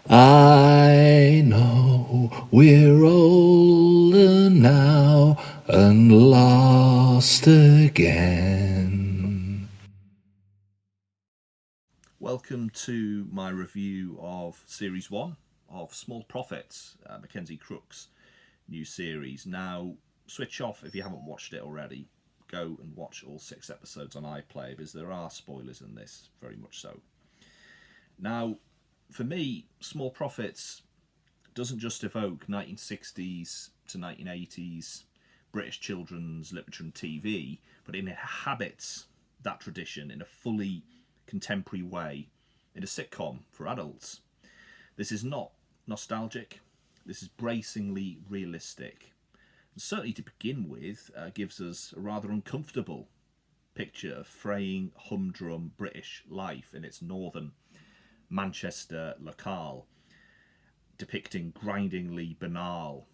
I know we're older now and lost again. Welcome to my review of Series 1 of Small Profits, Mackenzie Crook's new series. Now, switch off if you haven't watched it already. Go and watch all 6 episodes on iPlayer because there are spoilers in this, very much so. Now, for me, Small Profits doesn't just evoke 1960s to 1980s British children's literature and TV, but it inhabits that tradition in a fully contemporary way in a sitcom for adults. This is not nostalgic, this is bracingly realistic. And certainly to begin with, gives us a rather uncomfortable picture of fraying, humdrum British life in its northern Manchester locale, depicting grindingly banal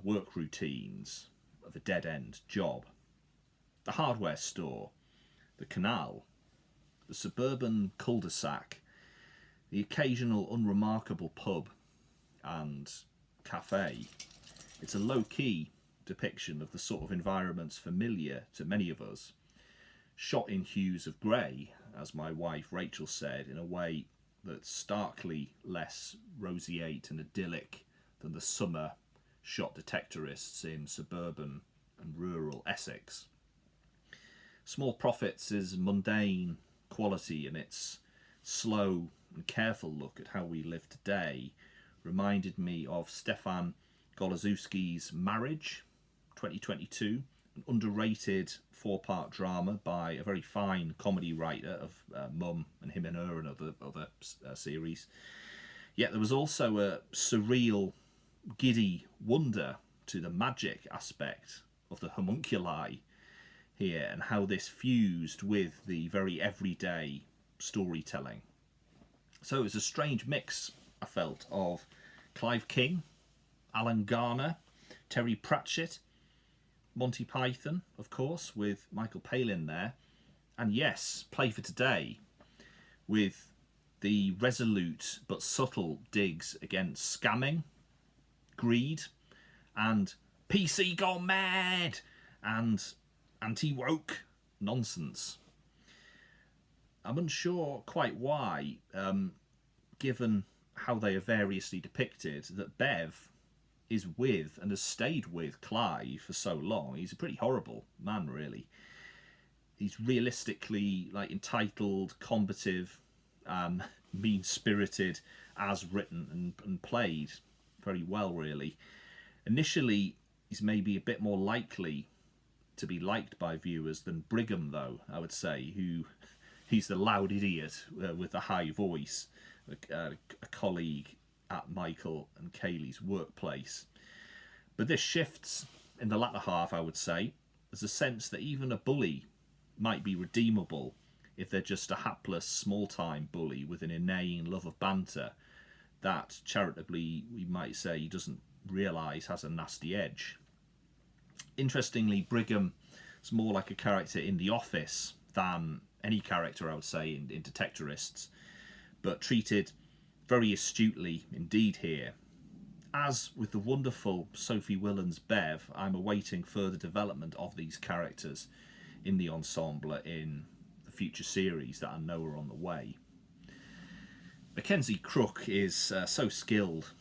work routines of a dead-end job. The hardware store, the canal, the suburban cul-de-sac, the occasional unremarkable pub and cafe. It's a low-key depiction of the sort of environments familiar to many of us, shot in hues of grey, as my wife Rachel said, in a way that's starkly less roseate and idyllic than the summer shot detectorists in suburban and rural Essex. Small Profits is mundane quality, and its slow and careful look at how we live today reminded me of Stefan Golozewski's Marriage, 2022, an underrated 4-part drama by a very fine comedy writer of Mum and Him and Her and other series. Yet there was also a surreal, giddy wonder to the magic aspect of the homunculi here and how this fused with the very everyday storytelling. So it was a strange mix, I felt, of Clive King, Alan Garner, Terry Pratchett, Monty Python, of course, with Michael Palin there, and yes, Play for Today, with the resolute but subtle digs against scamming, greed, and PC gone mad, and anti-woke nonsense. I'm unsure quite why, given how they are variously depicted, that Bev is with and has stayed with Clive for so long. He's a pretty horrible man, really. He's realistically entitled, combative, mean-spirited, as written and played very well, really. Initially, he's maybe a bit more likely to be liked by viewers than Brigham, though, I would say, who he's the loud idiot with the high voice, a colleague at Michael and Kaylee's workplace. But this shifts in the latter half, I would say. There's a sense that even a bully might be redeemable if they're just a hapless, small-time bully with an inane love of banter that, charitably, we might say, he doesn't realise has a nasty edge. Interestingly, Brigham is more like a character in The Office than any character, I would say, in Detectorists, but treated very astutely indeed here. As with the wonderful Sophie Willand's Bev, I'm awaiting further development of these characters in the ensemble in the future series that I know are on the way. Mackenzie Crook is so skilled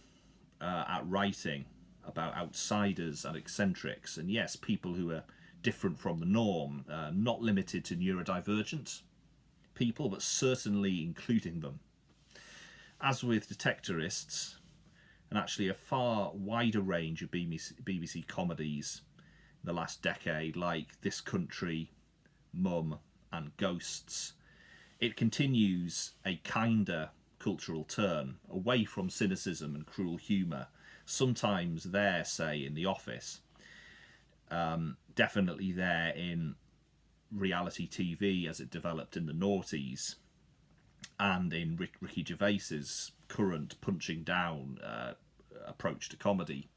at writing about outsiders and eccentrics, and yes, people who are different from the norm, not limited to neurodivergent people, but certainly including them. As with Detectorists, and actually a far wider range of BBC comedies in the last decade, like This Country, Mum, and Ghosts, it continues a kinder cultural turn away from cynicism and cruel humour, sometimes there, say, in The Office, definitely there in reality TV as it developed in the noughties, and in Ricky Gervais's current punching down approach to comedy.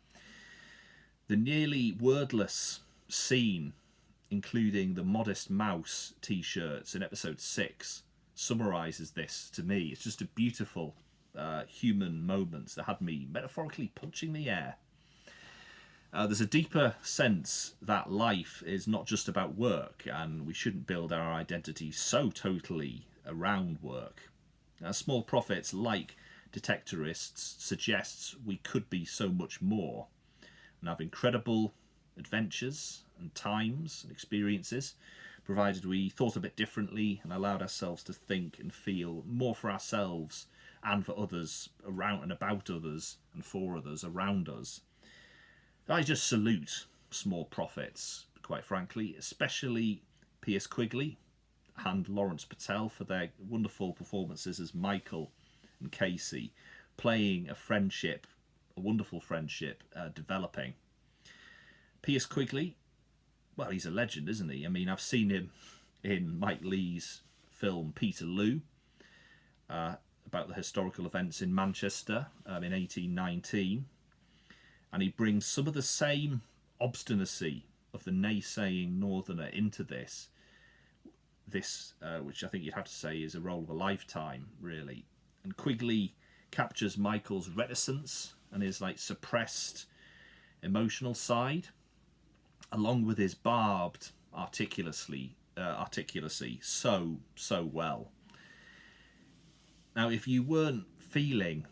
The nearly wordless scene, including the Modest Mouse t-shirts in episode 6, summarises this to me. It's just a beautiful human moments that had me metaphorically punching the air. There's a deeper sense that life is not just about work, and we shouldn't build our identity so totally around work. Small Profits, like Detectorists, suggests we could be so much more and have incredible adventures and times and experiences, provided we thought a bit differently and allowed ourselves to think and feel more for ourselves and for others around and about others and for others around us. I just salute Small Profits, quite frankly, especially Piers Quigley and Lawrence Patel for their wonderful performances as Michael and Casey, playing a friendship, a wonderful friendship, developing. Piers Quigley, well, he's a legend, isn't he? I mean, I've seen him in Mike Leigh's film Peterloo, about the historical events in Manchester in 1819. And he brings some of the same obstinacy of the naysaying northerner into this, which I think you'd have to say is a role of a lifetime, really. And Quigley captures Michael's reticence and his suppressed emotional side, along with his barbed articulacy so well. Now, if you weren't feeling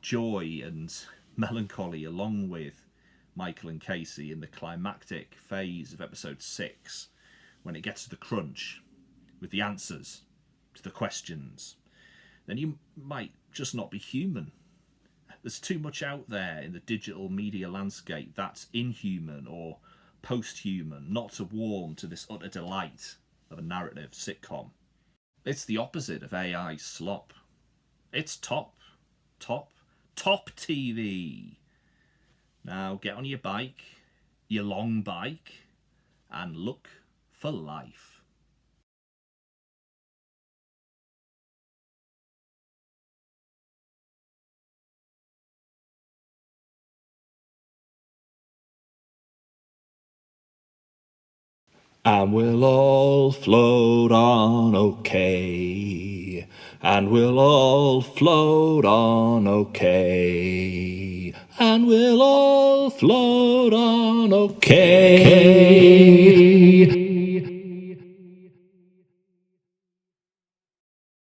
joy and melancholy along with Michael and Casey in the climactic phase of episode 6, when it gets to the crunch with the answers to the questions, then you might just not be human. There's too much out there in the digital media landscape that's inhuman or post-human not to warm to this utter delight of a narrative sitcom. It's the opposite of AI slop. It's top TV. Now get on your bike, your long bike, and look for life. And we'll all float on okay. And we'll all float on okay. And we'll all float on okay.